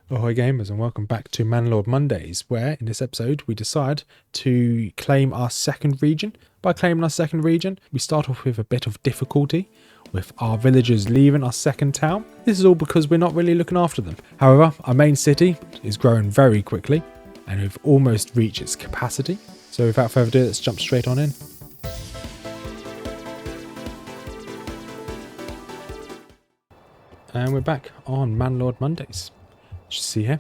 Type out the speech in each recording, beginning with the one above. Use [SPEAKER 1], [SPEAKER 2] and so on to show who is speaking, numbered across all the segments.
[SPEAKER 1] Ahoy gamers and welcome back to Manor Lord Mondays, where in this episode we decide to claim our second region. By claiming our second region, we start off with a bit of difficulty with our villagers leaving our second town. This is all because we're not really looking after them. However, our main city is growing very quickly and we've almost reached its capacity. So without further ado, let's jump straight on in. And we're back on Manor Lord Mondays. You see here,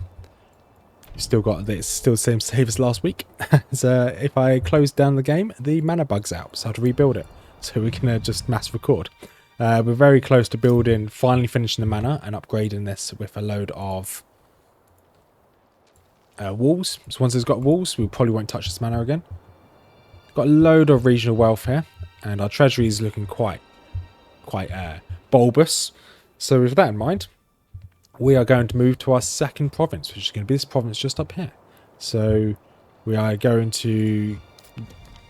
[SPEAKER 1] still got it's still the same save as last week. So if I close down the game, the mana bug's out, so I have to rebuild it. So we can just mass record. We're very close to finally finishing the manor and upgrading this with a load of walls. So once it's got walls, we probably won't touch this manor again. Got a load of regional wealth here, and our treasury is looking quite bulbous. So with that in mind, we are going to move to our second province, which is going to be this province just up here. So we are going to...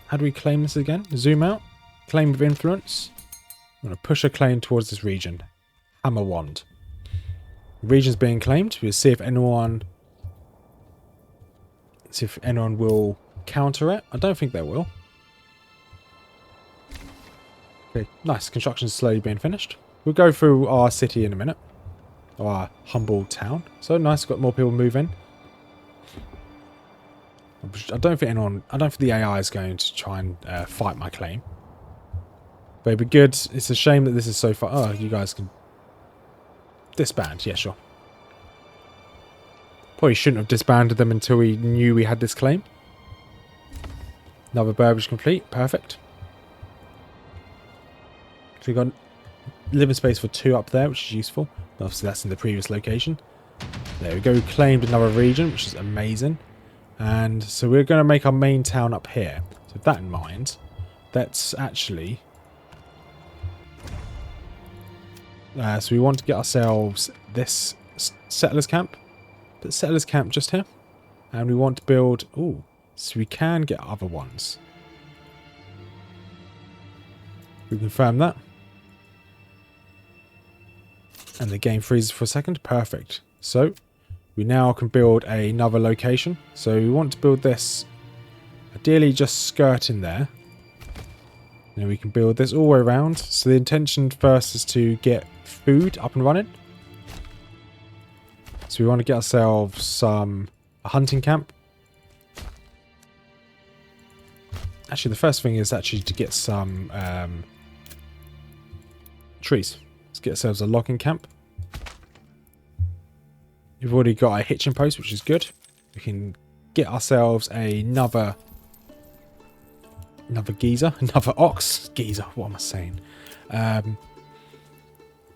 [SPEAKER 1] How do we claim this again? Zoom out. Claim of influence. I'm going to push a claim towards this region. Hammer wand. Region's being claimed. We'll see if anyone... will counter it. I don't think they will. Okay, nice. Construction's slowly being finished. We'll go through our city in a minute. Our humble town. So nice, got more people moving. I don't think the AI is going to try and fight my claim. But it'd be good. It's a shame that this is so far. Oh, you guys can disband. Yeah, sure. Probably shouldn't have disbanded them until we knew we had this claim. Another burbage complete. Perfect. So we got living space for 2 up there, which is useful. Obviously that's in the previous location. There we go, we claimed another region, which is amazing. And so we're going to make our main town up here. So with that in mind, let's actually... so we want to get ourselves this settlers camp. Put settlers camp just here. And we want to build... Ooh, so we can get other ones. We confirm that. And the game freezes for a second. Perfect. So we now can build another location. So we want to build this ideally just skirting there. Then we can build this all the way around. So the intention first is to get food up and running. So we want to get ourselves a hunting camp. Actually, the first thing is actually to get some trees. Let's get ourselves a logging camp. We've already got a hitching post, which is good. We can get ourselves another geezer, another ox. Geezer, what am I saying? And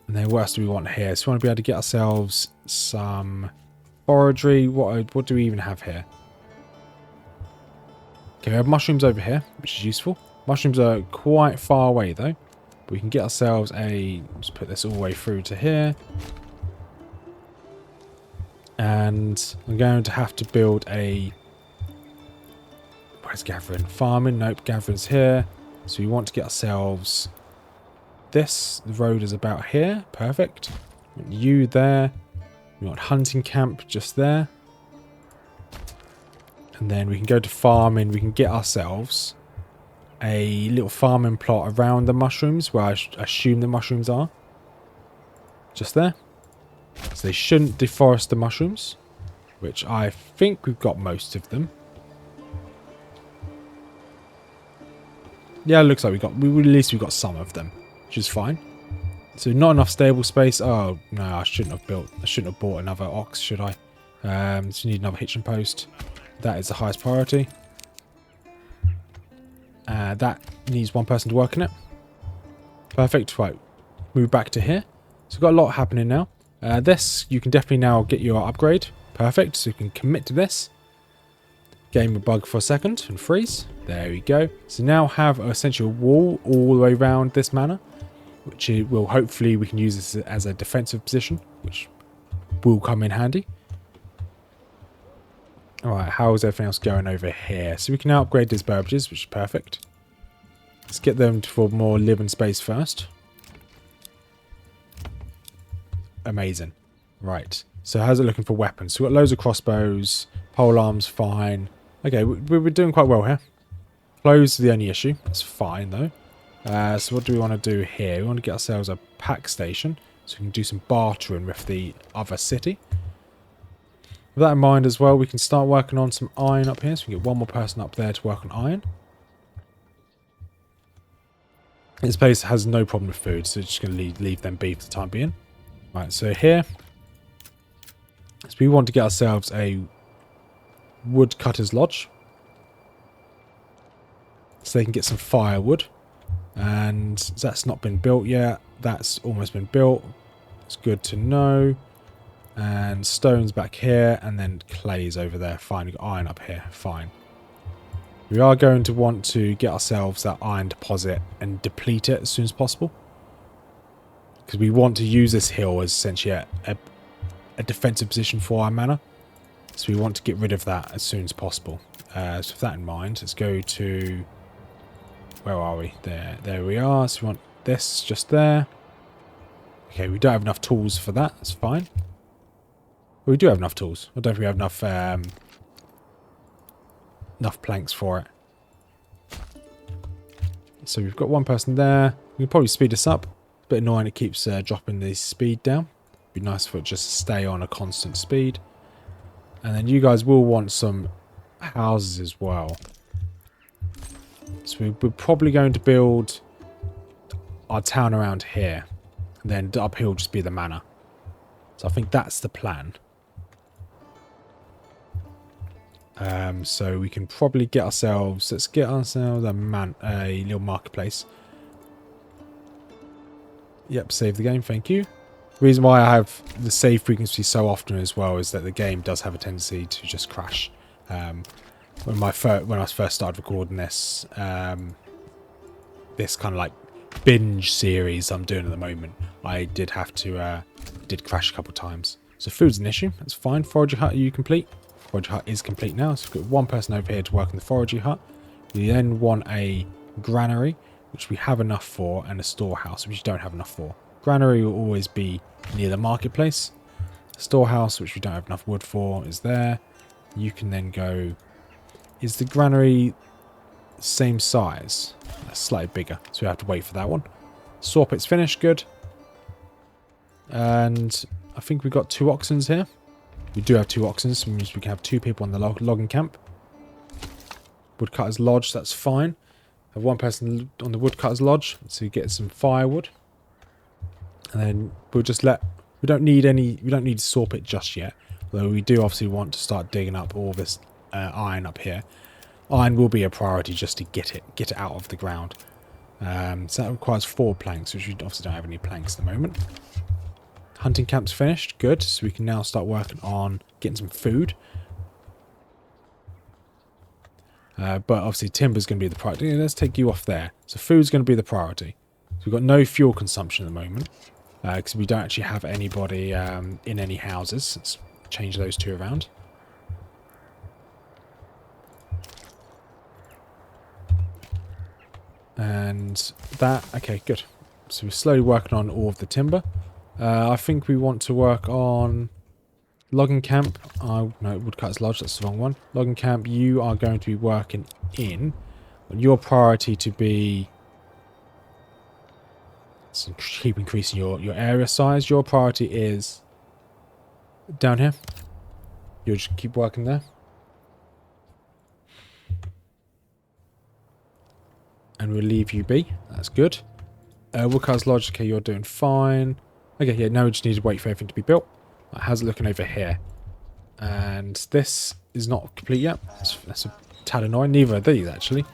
[SPEAKER 1] then what else do we want here? So we want to be able to get ourselves some foraggery. What do we even have here? Okay, we have mushrooms over here, which is useful. Mushrooms are quite far away though. We can get ourselves just put this all the way through to here. And I'm going to have to build where's gathering? Farming? Nope, gathering's here. So we want to get ourselves this. The road is about here. Perfect. We want you there. We want hunting camp just there. And then we can go to farming. We can get ourselves a little farming plot around the mushrooms where I assume the mushrooms are. Just there. So they shouldn't deforest the mushrooms, which I think we've got most of them. Yeah, it looks like at least we got some of them, which is fine. So not enough stable space. Oh no, I shouldn't have bought another ox, should I? So you need another hitching post. That is the highest priority. That needs 1 person to work in it. Perfect. Right, move back to here. So we've got a lot happening now. This, you can definitely now get your upgrade. Perfect. So you can commit to this. Game will bug for a second and freeze. There we go. So now have essentially a wall all the way around this manor, which will hopefully we can use this as a defensive position, which will come in handy. Alright, how's everything else going over here? So we can now upgrade these burbages, which is perfect. Let's get them for more living space first. Amazing. Right. So how's it looking for weapons? So we've got loads of crossbows. Pole arms, fine. Okay, we're doing quite well here. Clothes are the only issue. That's fine, though. So what do we want to do here? We want to get ourselves a pack station so we can do some bartering with the other city. With that in mind as well, we can start working on some iron up here. So we can get one more person up there to work on iron. This place has no problem with food, so just going to leave them be for the time being. Right, so here, so we want to get ourselves a woodcutter's lodge. So they can get some firewood. And that's not been built yet. That's almost been built. It's good to know. And stone's back here, and then clay's over there. Fine, we've got iron up here. Fine. We are going to want to get ourselves that iron deposit and deplete it as soon as possible. Because we want to use this hill as essentially a defensive position for our manor. So we want to get rid of that as soon as possible. So with that in mind, let's go to... Where are we? There we are. So we want this just there. Okay, we don't have enough tools for that. That's fine. We do have enough tools. I don't think we have enough planks for it. So we've got one person there. We can probably speed this up. It's a bit annoying it keeps dropping the speed down. It'd be nice for it just to stay on a constant speed. And then you guys will want some houses as well. So we're probably going to build our town around here. And then up here will just be the manor. So I think that's the plan. So we can probably get ourselves... Let's get ourselves a little marketplace. Yep, save the game, thank you. The reason why I have the save frequency so often as well is that the game does have a tendency to just crash. When I first started recording this, this kind of like binge series I'm doing at the moment, I did have to, did crash a couple of times. So food's an issue, that's fine. Foraging hut, are you complete? Foraging hut is complete now, so we've got one person over here to work in the foraging hut. We then want a granary, which we have enough for, and a storehouse, which we don't have enough for. Granary will always be near the marketplace. Storehouse, which we don't have enough wood for, is there. You can then go... Is the granary same size? Slightly bigger, so we have to wait for that one. Saw pit's finished, good. And I think we've got 2 oxens here. We do have 2 oxens, so it means we can have 2 people on the logging camp. Woodcutter's lodge, that's fine. Have 1 person on the woodcutter's lodge, so you get some firewood. And then we'll just let... We don't need a saw pit just yet. Though we do obviously want to start digging up all this iron up here. Iron will be a priority just to get it out of the ground. So that requires 4 planks, which we obviously don't have any planks at the moment. Hunting camp's finished, good. So we can now start working on getting some food. But obviously timber's going to be the priority. Let's take you off there. So food's going to be the priority. So we've got no fuel consumption at the moment. Because we don't actually have anybody in any houses. Let's change those 2 around. And that, okay, good. So we're slowly working on all of the timber. I think we want to work on logging camp. No, woodcutter's lodge, that's the wrong one. Logging camp, you are going to be working in. Your priority to be... So keep increasing your area size. Your priority is down here. You'll just keep working there. And we'll leave you be. That's good. Woodcutter's lodge, okay, you're doing fine. Okay, yeah, now we just need to wait for everything to be built. How's it looking over here? And this is not complete yet. That's a tad annoying. Neither are these, actually.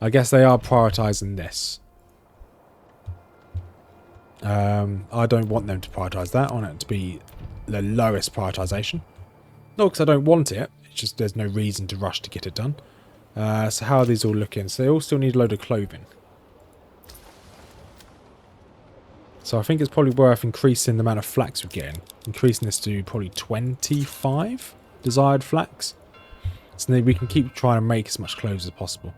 [SPEAKER 1] I guess they are prioritising this. I don't want them to prioritise that. I want it to be the lowest prioritisation. Not because I don't want it. It's just there's no reason to rush to get it done. So how are these all looking? So they all still need a load of clothing. So I think it's probably worth increasing the amount of flax we're getting. Increasing this to probably 25 desired flax. So then we can keep trying to make as much clothes as possible.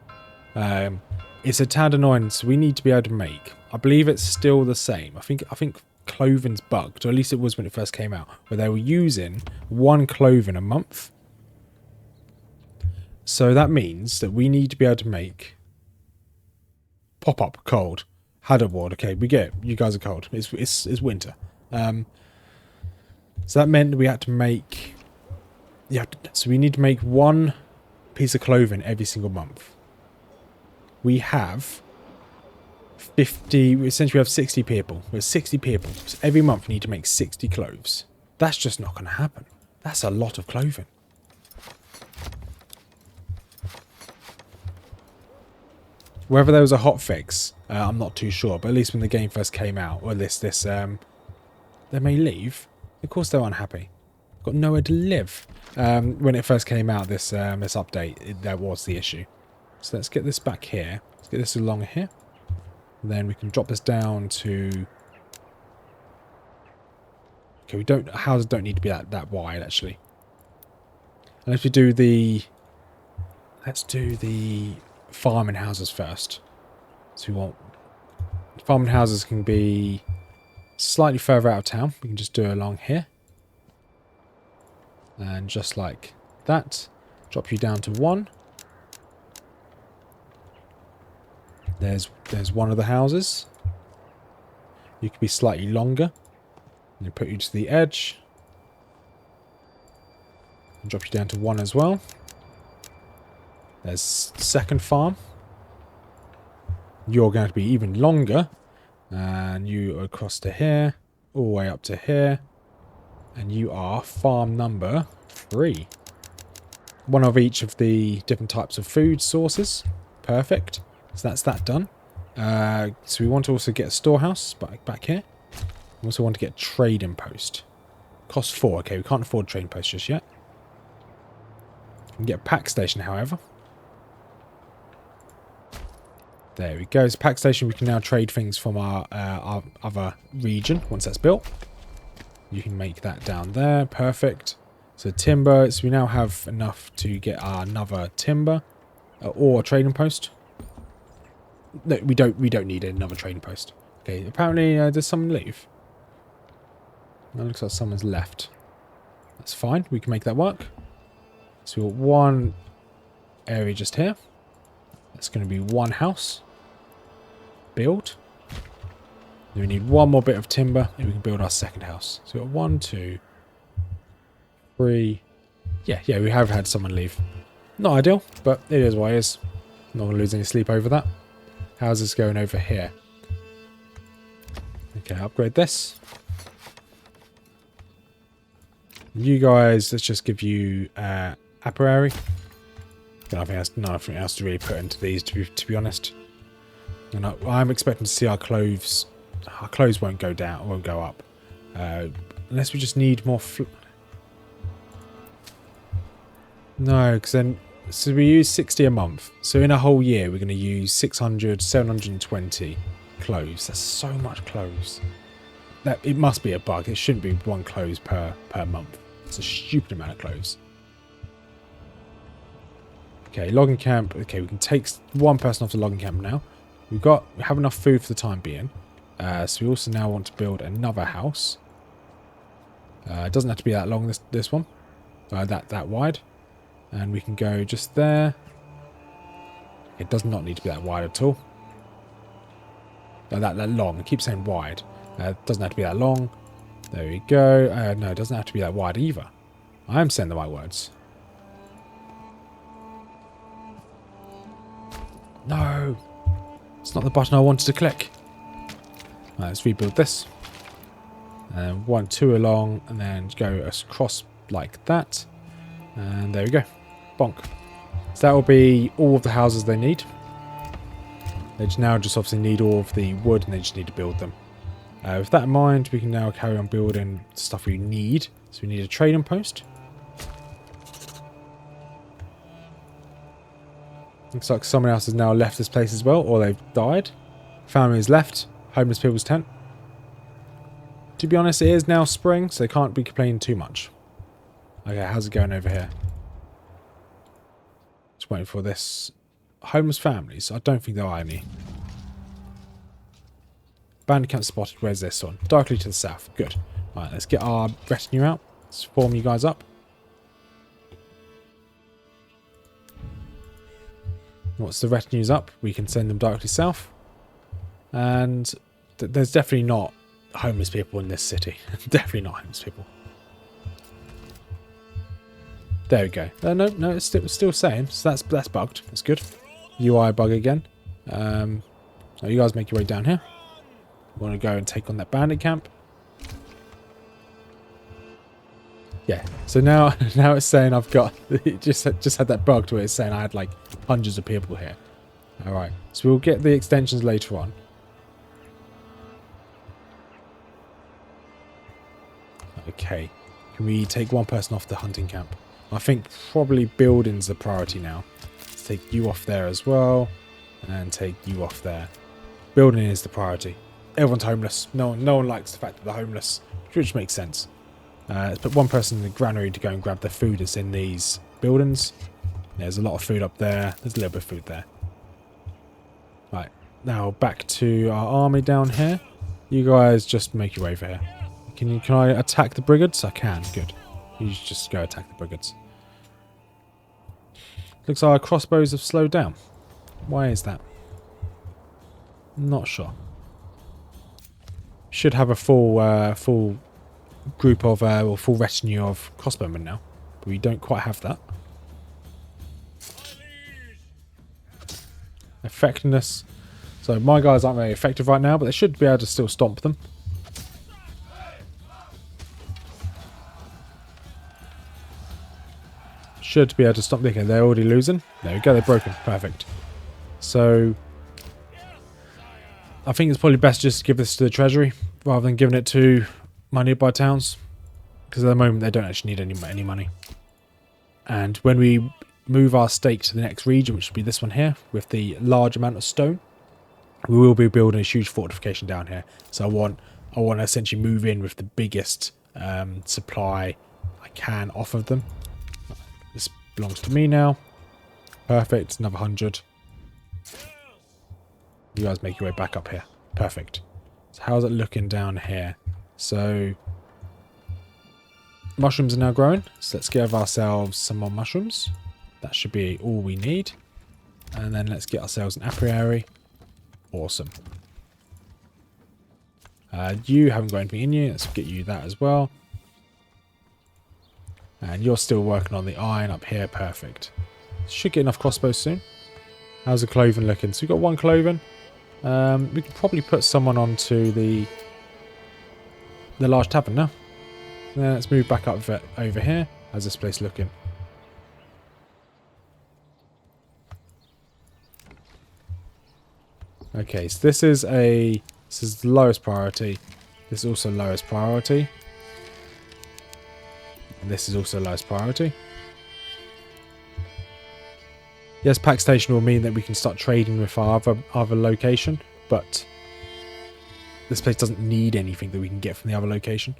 [SPEAKER 1] It's a tad annoying, so we need to be able to make. I believe it's still the same. I think clothing's bugged, or at least it was when it first came out, where they were using 1 clothing a month. So that means that we need to be able to make pop-up cold. Hadderward, okay, we get it. You guys are cold. It's winter. So that meant we had to make... Yeah, so we need to make 1 piece of clothing every single month. We have 50... Essentially, we have 60 people. We have 60 people. So every month we need to make 60 clothes. That's just not going to happen. That's a lot of clothing. Whether there was a hotfix, I'm not too sure. But at least when the game first came out, or they may leave. Of course they're unhappy. Got nowhere to live. When it first came out, this update, that was the issue. So let's get this back here. Let's get this along here. And then we can drop this down to... Okay, houses don't need to be that wide, actually. And if we do the... Let's do the farming houses first. So we want... Farming houses can be slightly further out of town. We can just do it along here. And just like that, drop you down to 1. There's one of the houses. You could be slightly longer. And put you to the edge. And drop you down to 1 as well. There's second farm. You're going to be even longer. And you are across to here. All the way up to here. And you are farm number 3. 1 of each of the different types of food sources. Perfect. So that's that done. So we want to also get a storehouse back here. We also want to get a trading post. Cost 4. Okay, we can't afford a trading post just yet. We can get a pack station, however. There we go. It's a pack station. We can now trade things from our other region once that's built. You can make that down there. Perfect. So timber. So we now have enough to get another timber or a trading post. No, we don't need another trading post. Okay. Apparently, does someone leave? That looks like someone's left. That's fine. We can make that work. So we've got 1 area just here. That's going to be 1 house. Build. Then we need 1 more bit of timber, and we can build our second house. So we've got 1, 2, 3. Yeah, we have had someone leave. Not ideal, but it is what it is. Not going to lose any sleep over that. How's this going over here? Okay, upgrade this. You guys, let's just give you apiary. Nothing else to really put into these, to be honest. And I'm expecting to see our clothes. Our clothes won't go down, won't go up, unless we just need more. No, because then so we use 60 a month. So in a whole year, we're going to use 600, 720 clothes. That's so much clothes. That it must be a bug. It shouldn't be 1 clothes per month. It's a stupid amount of clothes. Okay, logging camp. Okay, we can take 1 person off the logging camp now. We have enough food for the time being. So we also now want to build another house. It doesn't have to be that long, this one. That wide. And we can go just there. It does not need to be that wide at all. That long. I keep saying wide. It doesn't have to be that long. There we go. No, it doesn't have to be that wide either. I am saying the right words. No! It's not the button I wanted to click. Right, let's rebuild this. And 1, 2 along, and then go across like that. And there we go. Bonk. So that will be all of the houses they need. They now just obviously need all of the wood, and they just need to build them. With that in mind, we can now carry on building stuff we need. So we need a trading post. Looks like someone else has now left this place as well, or they've died. Family has left. Homeless people's tent. To be honest, it is now spring, so they can't be complaining too much. Okay, how's it going over here? Just waiting for this. Homeless families. I don't think there are any. Bandit camp spotted. Where's this one? Directly to the south. Good. Alright, let's get our retinue out. Let's form you guys up. Once the retinue's up, we can send them directly south. And there's definitely not homeless people in this city. Definitely not homeless people. There we go. No, it's still saying. So that's bugged. That's good. UI bug again. Now you guys make your way down here. Want to go and take on that bandit camp. Yeah. So now it's saying I've got it just had that bug to where it's saying I had like hundreds of people here. All right. So we'll get the extensions later on. Okay. Can we take one person off the hunting camp? I think probably building's the priority now. Let's take you off there as well. And take you off there. Building is the priority. Everyone's homeless. No one likes the fact that they're homeless. Which makes sense. Let's put one person in the granary to go and grab the food that's in these buildings. There's a lot of food up there. There's a little bit of food there. Right. Now back to our army down here. You guys just make your way over here. Can I attack the brigands? I can. Good. You just go attack the brigands. Looks like our crossbows have slowed down. Why is that? Not sure. Should have a full group of or full retinue of crossbowmen now, but we don't quite have that. Effectiveness. So my guys aren't very effective right now, but they should be able to still stomp them. Should be able to stop. Okay, they're already losing. There we go, they're broken. Perfect. So I think it's probably best just to give this to the treasury rather than giving it to my nearby towns, because at the moment they don't actually need any money. And when we move our stake to the next region, which will be this one here with the large amount of stone, we will be building a huge fortification down here. So I want to essentially move in with the biggest supply I can off of them. This belongs to me now. Perfect. Another 100. You guys make your way back up here. Perfect. So how's it looking down here? So mushrooms are now growing. So let's give ourselves some more mushrooms. That should be all we need. And then let's get ourselves an apiary. Awesome. You haven't got anything in you. Let's get you that as well. And you're still working on the iron up here. Perfect. Should get enough crossbows soon. How's the cloven looking? So we've got one cloven. We could probably put someone onto the large tavern now. Then let's move back up over here. How's this place looking? Okay, so this is the lowest priority. This is also lowest priority. And this is also lowest priority. Yes, pack station will mean that we can start trading with our other location, but this place doesn't need anything that we can get from the other location.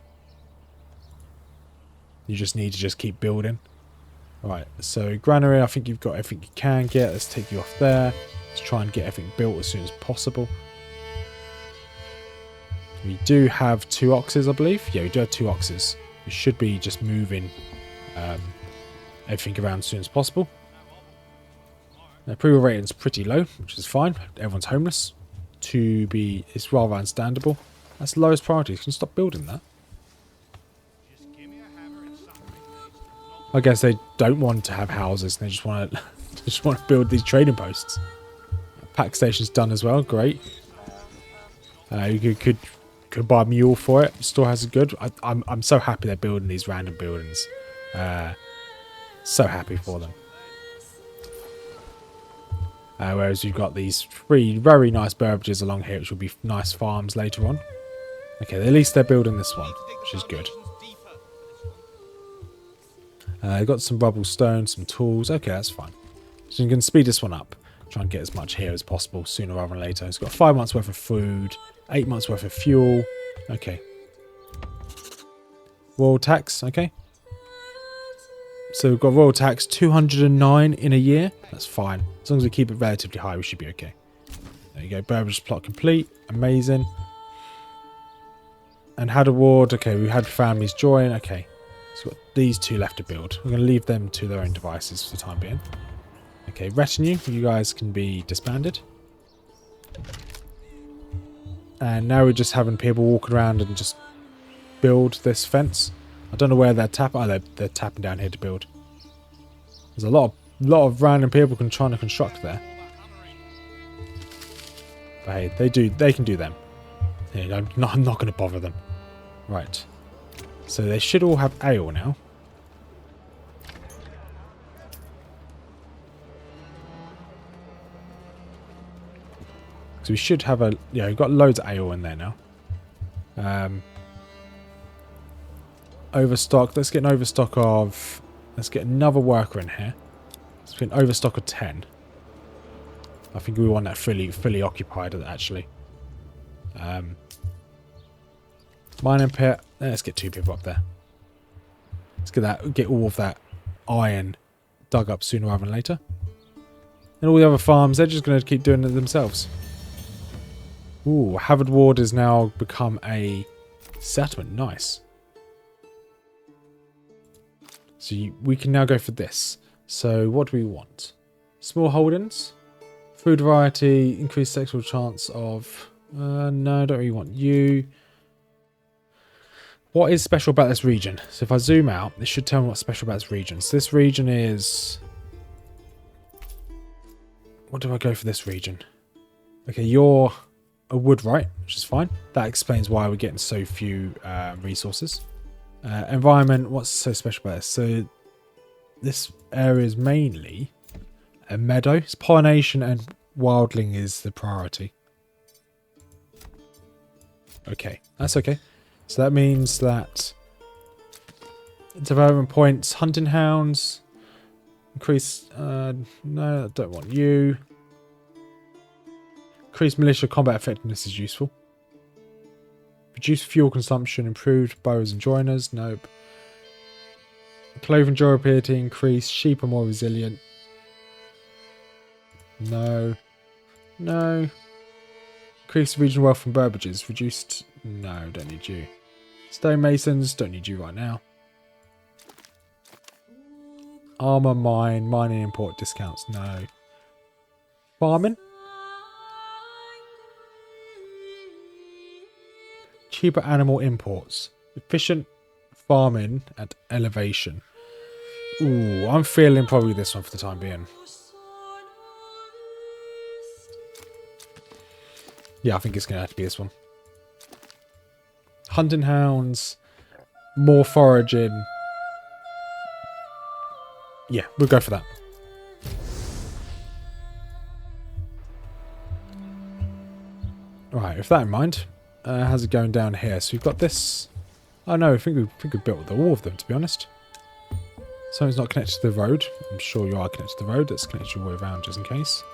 [SPEAKER 1] You just need to just keep building. Right, so granary, I think you've got everything you can get. Let's take you off there. Let's try and get everything built as soon as possible. We do have 2 oxes, I believe. Yeah, we do have 2 oxes. We should be just moving everything around as soon as possible. The approval rating is pretty low, which is fine. Everyone's homeless. It's rather understandable. That's the lowest priority. Can you stop building that? I guess they don't want to have houses. They just want to build these trading posts. Pack station's done as well. Great. You could buy a mule for it. Store has a good. I'm so happy they're building these random buildings. So happy for them. Whereas you've got these 3 very nice burbages along here, which will be nice farms later on. Okay, at least they're building this one, which is good. Got some rubble stone, some tools. Okay, that's fine. So you can speed this one up. Try and get as much here as possible sooner rather than later. It's got 5 months worth of food, 8 months worth of fuel. Okay. Royal tax, okay. So we've got royal tax 209 in a year. That's fine. As long as we keep it relatively high, we should be okay. There you go. Burbage plot complete. Amazing. And had a ward. Okay, we had families join. Okay. So we've got these two left to build. We're going to leave them to their own devices for the time being. Okay, retinue. You guys can be disbanded. And now we're just having people walk around and just build this fence. I don't know where they're tapping. Oh, they're tapping down here to build. There's a lot of random people trying to construct there. But hey, they can do them. Yeah, I'm not going to bother them. Right. So they should all have ale now. So we should have a... Yeah, we've got loads of ale in there now. Overstock. Let's get an overstock of... Let's get another worker in here. Let's get an overstock of 10. I think we want that fully occupied, actually. Mining pit. Let's get 2 people up there. Let's get all of that iron dug up sooner rather than later. And all the other farms, they're just going to keep doing it themselves. Ooh, Havard Ward has now become a settlement. Nice. So we can now go for this. So what do we want? Small holdings. Food variety. Increased sexual chance of... no, I don't really want you. What is special about this region? So if I zoom out, it should tell me what's special about this region. So this region is... What do I go for this region? Okay, you're a woodwright, which is fine. That explains why we're getting so few resources. Environment, what's so special about this? So this area is mainly a meadow. It's pollination and wildling is the priority. Okay, that's okay. So that means that development points, hunting hounds, increase, no, I don't want you. Increased militia combat effectiveness is useful. Reduce fuel consumption, improved bows and joiners, nope. Clothing durability increased, sheep are more resilient. No. No. Increased regional wealth from burbages, reduced, no, don't need you. Stonemasons, don't need you right now. Armor, mining import discounts, no. Farming? Cheaper animal imports. Efficient farming at elevation. Ooh, I'm feeling probably this one for the time being. Yeah, I think it's going to have to be this one. Hunting hounds, more foraging. Yeah, we'll go for that. Alright, with that in mind, how's it going down here? So we've got this. Oh no, I think we built all of them, to be honest. Something's not connected to the road. I'm sure you are connected to the road. Let's connect you all the way around just in case.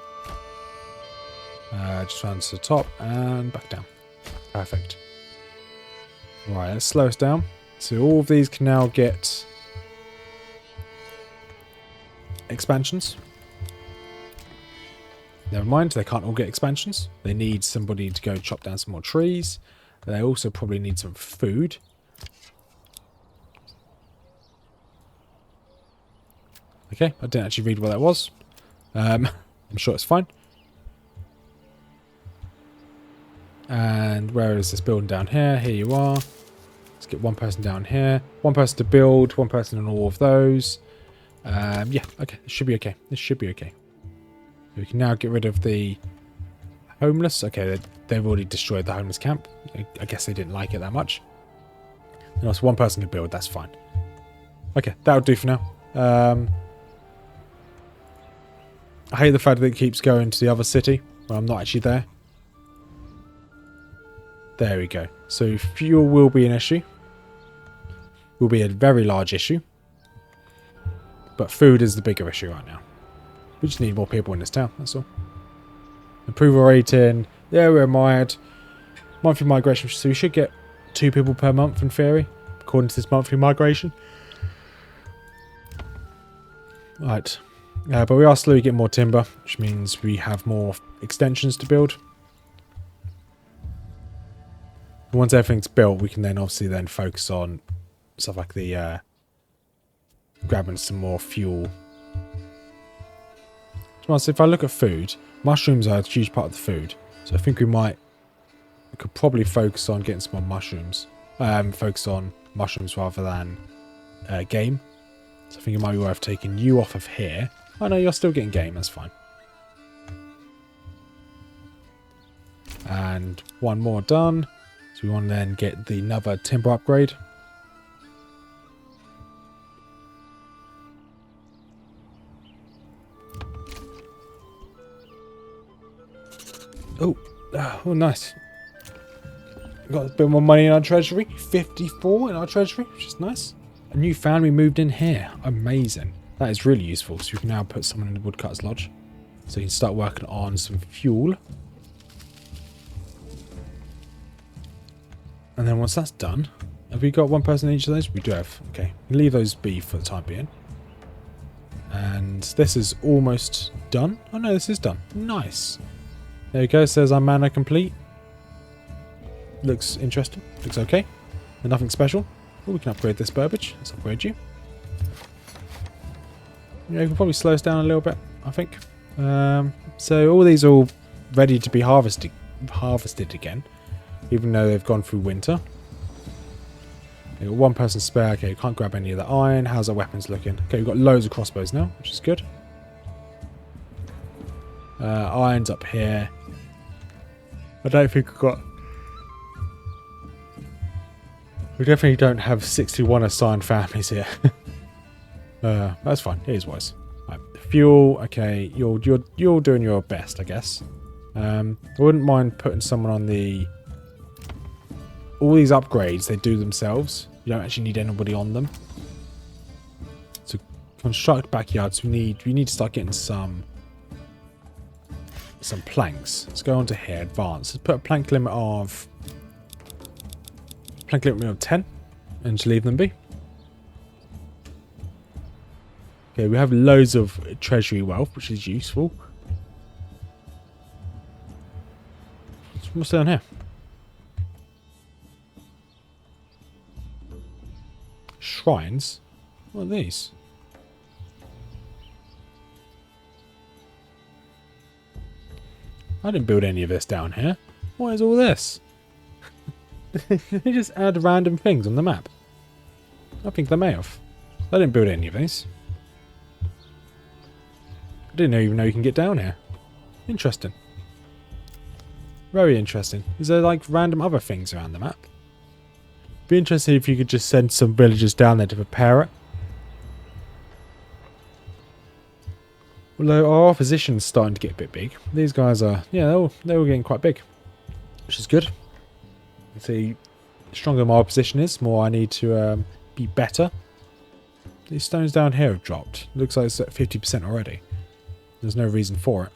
[SPEAKER 1] Just round to the top and back down. Perfect. Right, let's slow us down. So all of these can now get expansions. Never mind, they can't all get expansions. They need somebody to go chop down some more trees. They also probably need some food. Okay, I didn't actually read what that was. I'm sure it's fine. And where is this building down here? Here you are. Let's get one person down here. One person to build, one person on all of those. Yeah, okay, this should be okay. This should be okay. We can now get rid of the homeless. Okay, they've already destroyed the homeless camp. I guess they didn't like it that much. And also one person can build, that's fine. Okay, that'll do for now. I hate the fact that it keeps going to the other city when I'm not actually there. There we go. So fuel will be an issue. Will be a very large issue. But food is the bigger issue right now. We just need more people in this town, that's all. Approval rating. Yeah, we're admired. Monthly migration. So we should get 2 people per month in theory, according to this monthly migration. Right. But we are slowly getting more timber, which means we have more extensions to build. Once everything's built, we can then obviously then focus on stuff like the grabbing some more fuel. So if I look at food, mushrooms are a huge part of the food. So I think we could probably focus on getting some more mushrooms. Focus on mushrooms rather than game. So I think it might be worth taking you off of here. Oh no, you're still getting game, that's fine. And one more done. So we want to then get another timber upgrade. Oh, nice. Got a bit more money in our treasury. 54 in our treasury, which is nice. A new family moved in here. Amazing. That is really useful. So we can now put someone in the woodcutter's lodge. So you can start working on some fuel. And then once that's done, have we got one person in each of those? We do have. Okay. We'll leave those be for the time being. And this is almost done. Oh no, this is done. Nice. There we go. It says our manor complete. Looks interesting. Looks okay. And nothing special. Oh, we can upgrade this Burbage. Let's upgrade you. Yeah, you can probably slow us down a little bit, I think. So all these are all ready to be harvested again, even though they've gone through winter. We've got one person spare. Okay, you can't grab any of the iron. How's our weapons looking? Okay, we've got loads of crossbows now, which is good. Iron's up here. I don't think we've got... We definitely don't have 61 assigned families here. That's fine. It is wise. Right. Fuel. Okay, you're doing your best, I guess. I wouldn't mind putting someone on the... All these upgrades, they do themselves. You don't actually need anybody on them. So construct backyards. We need to start getting some planks. Let's go on to here. Advance. Let's put a plank limit of 10 and just leave them be. Okay, we have loads of treasury wealth, which is useful. What's down here? Shrines? What are these? I didn't build any of this down here. What is all this? They just add random things on the map. I think they may have. I didn't build any of these. I didn't even know you can get down here. Interesting. Very interesting. Is there like random other things around the map? Be interesting if you could just send some villagers down there to prepare it. Although our opposition's starting to get a bit big. These guys are, yeah, they're all getting quite big. Which is good. See, the stronger my opposition is, more I need to be better. These stones down here have dropped. Looks like it's at 50% already. There's no reason for it.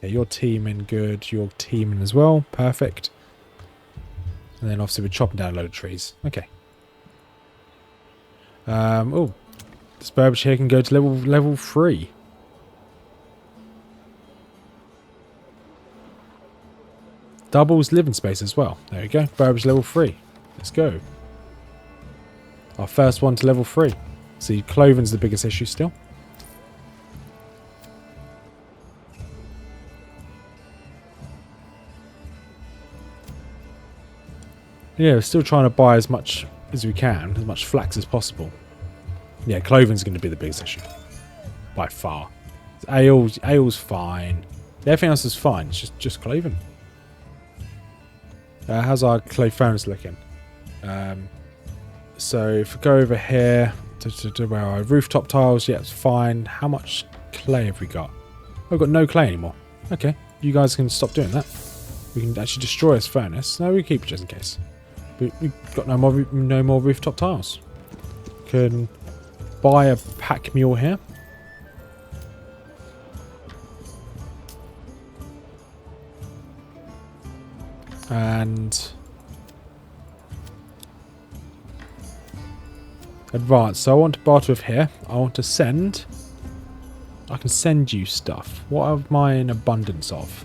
[SPEAKER 1] Yeah, you're teaming good. You're teaming as well. Perfect. And then obviously we're chopping down a load of trees. Okay. Oh, this Burbage here can go to level 3. Doubles living space as well. There we go. Burbage level 3. Let's go. Our first one to level 3. See, clothing's the biggest issue still. Yeah, we're still trying to buy as much as we can, as much flax as possible. Yeah, clothing's going to be the biggest issue. By far. Ale's fine. Everything else is fine. It's just clothing. How's our clay furnace looking? So if we go over here to where our rooftop tiles, yeah, it's fine. How much clay have we got? Oh, we've got no clay anymore. Okay, you guys can stop doing that. We can actually destroy this furnace. No, we keep it just in case. We've got no more rooftop tiles. Can buy a pack mule here. And advance. So I want to barter with here. I want to send. I can send you stuff. What am I in abundance of?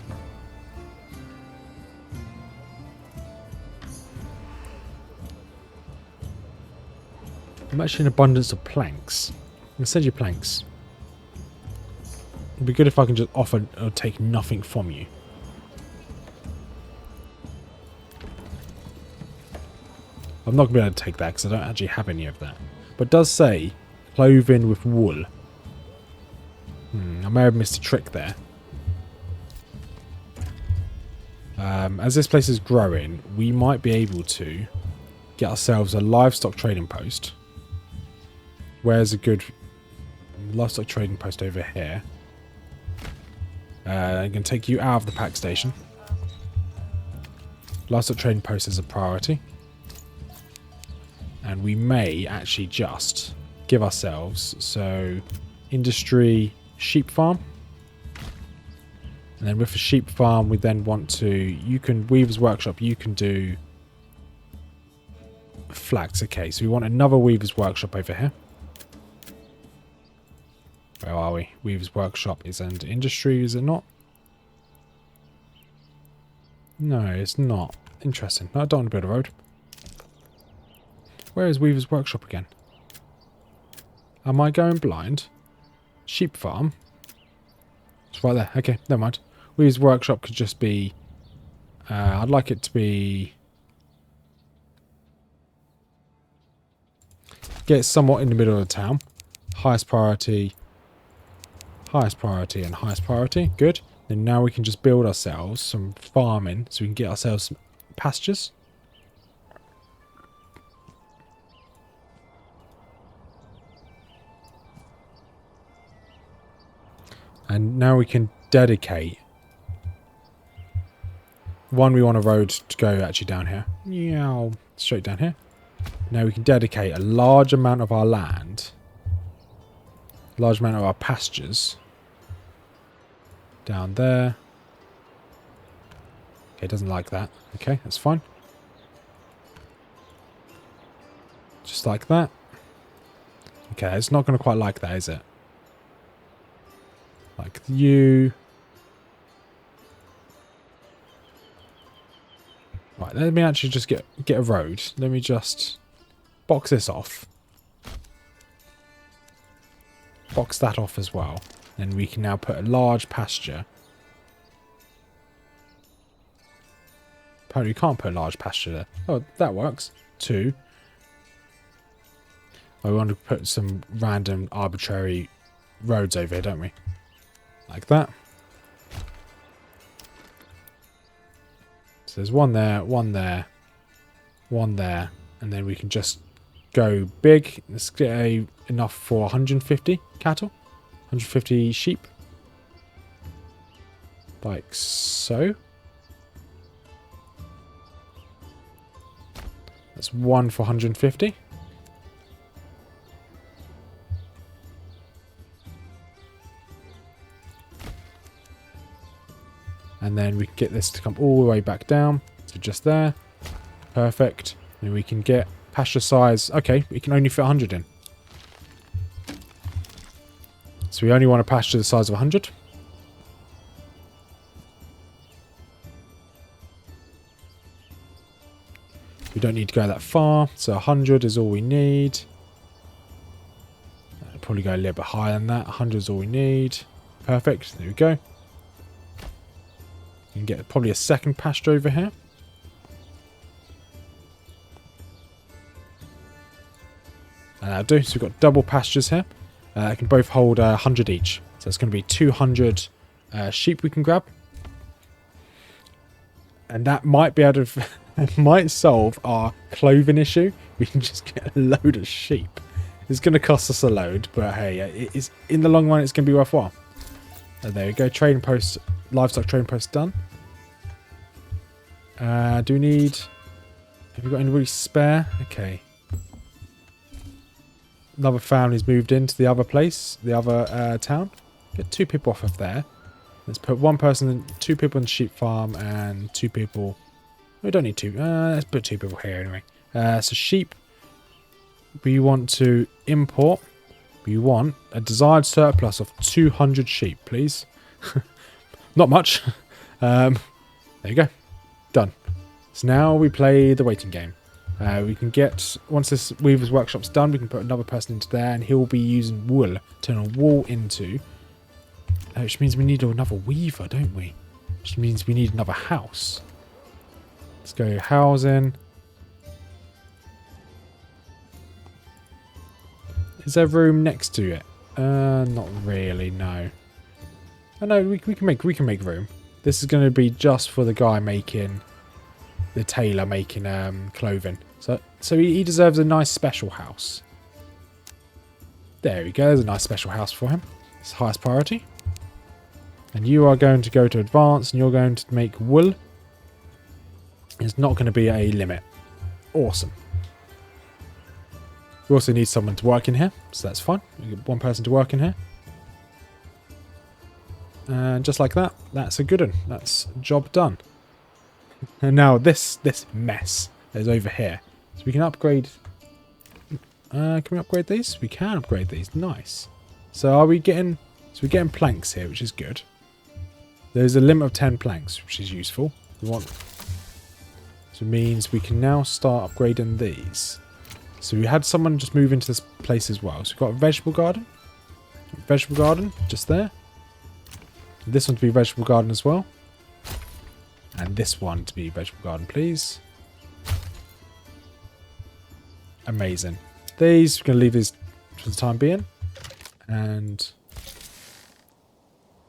[SPEAKER 1] I'm actually in abundance of planks. I'm going to send you planks. It'd be good if I can just offer or take nothing from you. I'm not going to be able to take that because I don't actually have any of that. But it does say clothing with wool. I may have missed a trick there. As this place is growing, we might be able to get ourselves a livestock trading post. Where's a good livestock trading post over here? I'm going to take you out of the pack station. Livestock trading post is a priority. And we may actually just give ourselves, so, industry, sheep farm. And then with the sheep farm, we then want to, you can, Weaver's Workshop, you can do flax. Okay, so we want another Weaver's Workshop over here. Where are we? Weaver's Workshop is under industry, is it not? No, it's not. Interesting. No, I don't want to build a road. Where is Weaver's Workshop again? Am I going blind? Sheep farm? It's right there. Okay, never mind. Weaver's Workshop could just be... I'd like it to be... Get it somewhat in the middle of the town. Highest priority, and highest priority. Good. Then now we can just build ourselves some farming so we can get ourselves some pastures. And now we can dedicate. One, we want a road to go actually down here. Yeah, straight down here. Now we can dedicate a large amount of our land. Large amount of our pastures. Down there. Okay, it doesn't like that. Okay, that's fine. Just like that. Okay, it's not going to quite like that, is it? Like you. Right, let me actually just get a road. Let me just box this off. Box that off as well. Then we can now put a large pasture. Apparently you can't put a large pasture there. Oh, that works. 2. Oh, we want to put some random arbitrary roads over here, don't we? Like that. So there's one there, one there, one there, and then we can just go big. Let's get enough for 150 cattle, 150 sheep, like so. That's one for 150. And then we can get this to come all the way back down to just there. Perfect. And we can get pasture size. Okay, we can only fit 100 in. So we only want a pasture the size of 100. We don't need to go that far. So 100 is all we need. I'll probably go a little bit higher than that. 100 is all we need. Perfect. There we go. You can get probably a second pasture over here. And that'll do. So we've got double pastures here. It can both hold 100 each. So it's going to be 200 sheep we can grab. And that might be able to... it might solve our clothing issue. We can just get a load of sheep. It's going to cost us a load. But hey, it is, in the long run, it's going to be worthwhile. And there we go. Trading post... Livestock trading post done. Do we need... Have we got anybody spare? Okay. Another family's moved into the other place. The other town. Get 2 people off of there. Let's put 1 person... 2 people in the sheep farm and 2 people... We don't need 2. Let's put 2 people here anyway. So sheep. We want to import. We want a desired surplus of 200 sheep, please. Not much. There you go. Done. So now we play the waiting game. We can get, once this weaver's workshop's done, we can put another person into there, and he'll be using wool, turn a wool into, which means we need another weaver, don't we? Which means we need another house. Let's go housing. Is there room next to it? Not really, no. Oh no, we can make room. This is going to be just for the guy making, the tailor making clothing. So he deserves a nice special house. There we go. There's a nice special house for him. It's highest priority. And you are going to go to advanced, and you're going to make wool. It's not going to be a limit. Awesome. We also need someone to work in here, so that's fine. We get one person to work in here. And just like that, that's a good one. That's job done. And now this mess is over here. So we can upgrade. Can we upgrade these? We can upgrade these. Nice. So are we getting? So we're getting planks here, which is good. There's a limit of 10 planks, which is useful. We want. So it means we can now start upgrading these. So we had someone just move into this place as well. So we've got a vegetable garden. Vegetable garden, just there. This one to be vegetable garden as well. And this one to be vegetable garden, please. Amazing. These, we're going to leave these for the time being. And...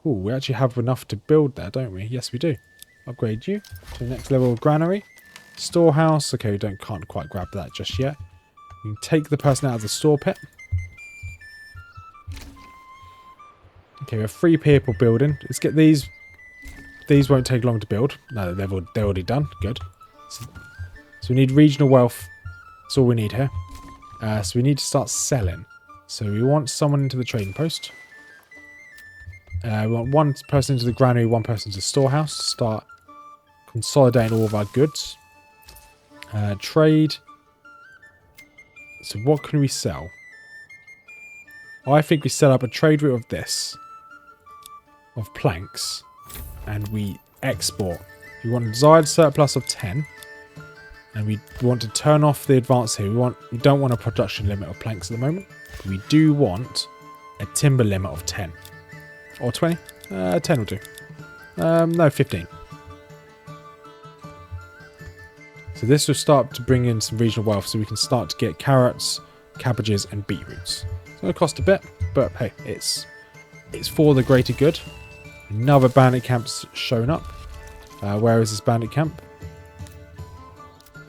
[SPEAKER 1] oh, we actually have enough to build there, don't we? Yes, we do. Upgrade you to the next level of granary. Storehouse. Okay, we can't quite grab that just yet. We can take the person out of the store pit. Okay, we have 3 people building. Let's get these. These won't take long to build. No, they're already done. Good. So we need regional wealth. That's all we need here. So we need to start selling. So we want someone into the trading post. We want one person into the granary, one person into the storehouse to start consolidating all of our goods. Trade. So what can we sell? I think we set up a trade route of this. Of planks. And we export. We want a desired surplus of 10. And we want to turn off the advance here. We don't want a production limit of planks at the moment. But we do want a timber limit of 10. Or 20. 10 will do. No, 15. So this will start to bring in some regional wealth, so we can start to get carrots, cabbages, and beetroots. It's going to cost a bit, but hey, it's for the greater good. Another bandit camp's shown up. Where is this bandit camp?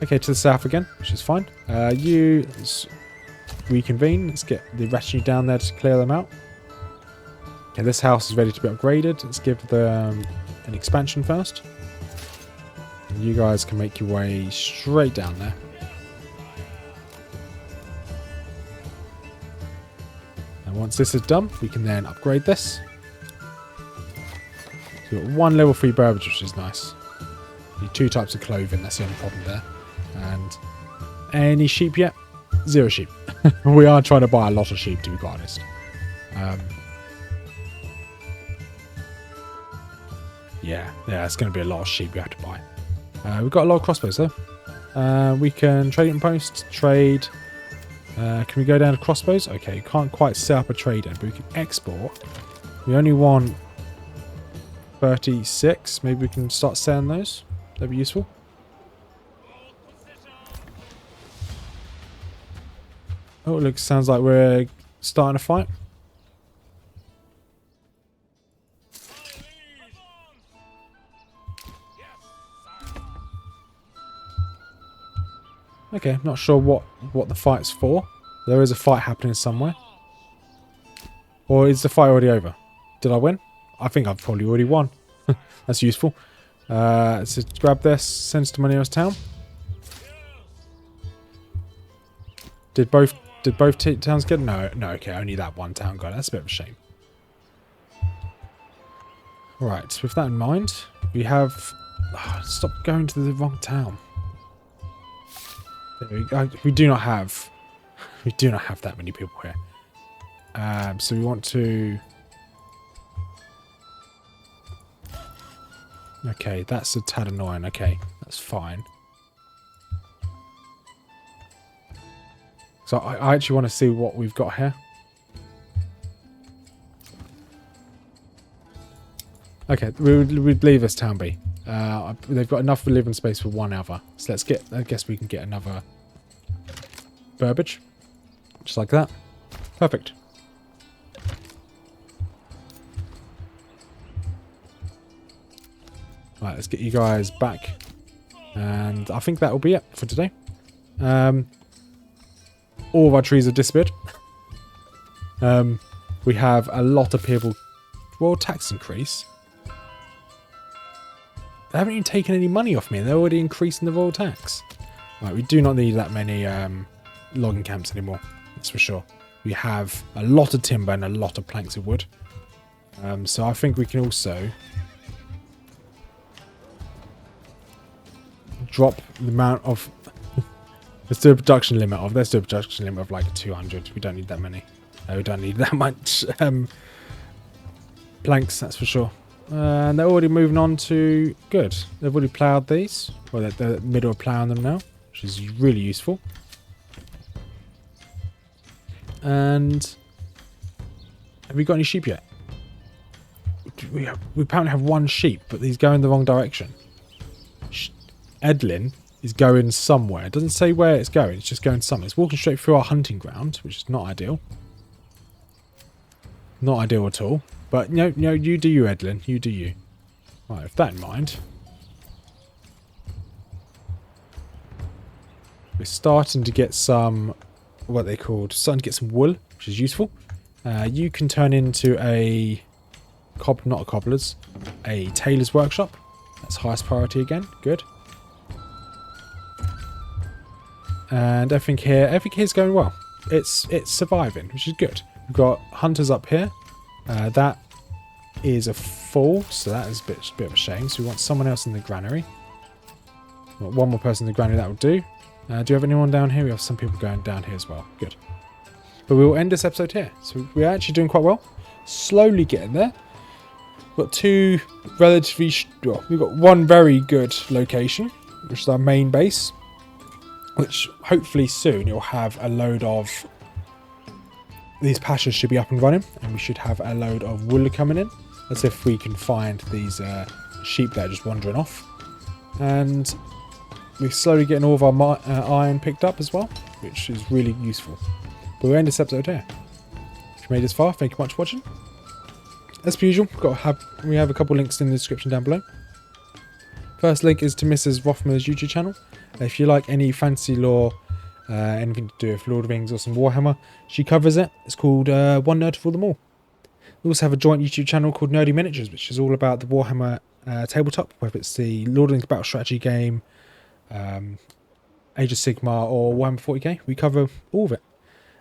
[SPEAKER 1] Okay, to the south again, which is fine. Let's reconvene. Let's get the retinue down there to clear them out. Okay, this house is ready to be upgraded. Let's give them an expansion first. You guys can make your way straight down there. And once this is done, we can then upgrade this. So we've got 1 level 3 burbage, which is nice. Need 2 types of clothing, that's the only problem there. And any sheep yet? 0 sheep. We are trying to buy a lot of sheep, to be quite honest. Yeah, it's going to be a lot of sheep we have to buy. We've got a lot of crossbows though. We can trade in post, trade. Can we go down to crossbows? Okay, you can't quite set up a trade end, but we can export. We only want 36. Maybe we can start selling those. That'd be useful. Oh, it sounds like we're starting a fight. Okay, I'm not sure what the fight's for. There is a fight happening somewhere. Or is the fight already over? Did I win? I think I've probably already won. That's useful. So grab this, send it to my nearest town. Did both towns get it? No, okay, only that one town got it. That's a bit of a shame. Right, with that in mind, we have... Oh, stop going to the wrong town. There we go. We do not have that many people here. So we want to... Okay, that's a tad annoying. Okay, that's fine. So I actually want to see what we've got here. Okay, we'd leave this town be. They've got enough living space for one other. So let's get, I guess we can get another Burbage. Just like that. Perfect. Right, let's get you guys back. And I think that will be it for today. All of our trees have disappeared. We have a lot of people. Royal tax increase. They haven't even taken any money off me. They're already increasing the royal tax. Right, we do not need that many logging camps anymore. That's for sure. We have a lot of timber and a lot of planks of wood. So I think we can also drop the amount of... let's do a production limit of... Let's do a production limit of like 200. We don't need that many. We don't need that much planks, that's for sure. And they're already moving on to... Good. They've already ploughed these. Well, they're in the middle of ploughing them now, which is really useful. And... Have we got any sheep yet? We apparently have one sheep, but he's going the wrong direction. Edlin is going somewhere. It doesn't say where it's going. It's just going somewhere. It's walking straight through our hunting ground, which is not ideal. Not ideal at all. But, no, you do you, Edlin. You do you. Right, with that in mind. We're starting to get some, what they called, starting to get some wool, which is useful. You can turn into a, not a cobbler's, a tailor's workshop. That's highest priority again. Good. And everything here's going well. It's surviving, which is good. We've got hunters up here. That is a full, so that is a bit of a shame. So we want someone else in the granary. Well, one more person in the granary, that will do. Do you have anyone down here? We have some people going down here as well. Good. But we will end this episode here. So we're actually doing quite well. Slowly getting there. We've got two relatively... Well, we've got one very good location, which is our main base. Which hopefully soon you'll have a load of... These pastures should be up and running, and we should have a load of wool coming in. That's if we can find these sheep that are just wandering off. And we're slowly getting all of our iron picked up as well, which is really useful. But we'll end this episode here. If you made this far, thank you much for watching. As per usual, we have a couple links in the description down below. First link is to Mrs Rothmers YouTube channel. If you like any fantasy lore, anything to do with Lord of the Rings or some Warhammer, she covers it. It's called One Nerd for Them All. We also have a joint YouTube channel called Nerdy Miniatures, which is all about the Warhammer tabletop, whether it's the Lord of the Rings battle strategy game, Age of Sigmar, or Warhammer 40k. We cover all of it.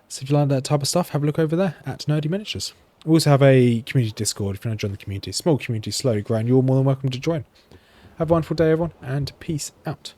[SPEAKER 1] So if you like that type of stuff, have a look over there at Nerdy Miniatures. We also have a community Discord if you want to join the community. Small community, slowly growing. You're more than welcome to join. Have a wonderful day, everyone, and peace out.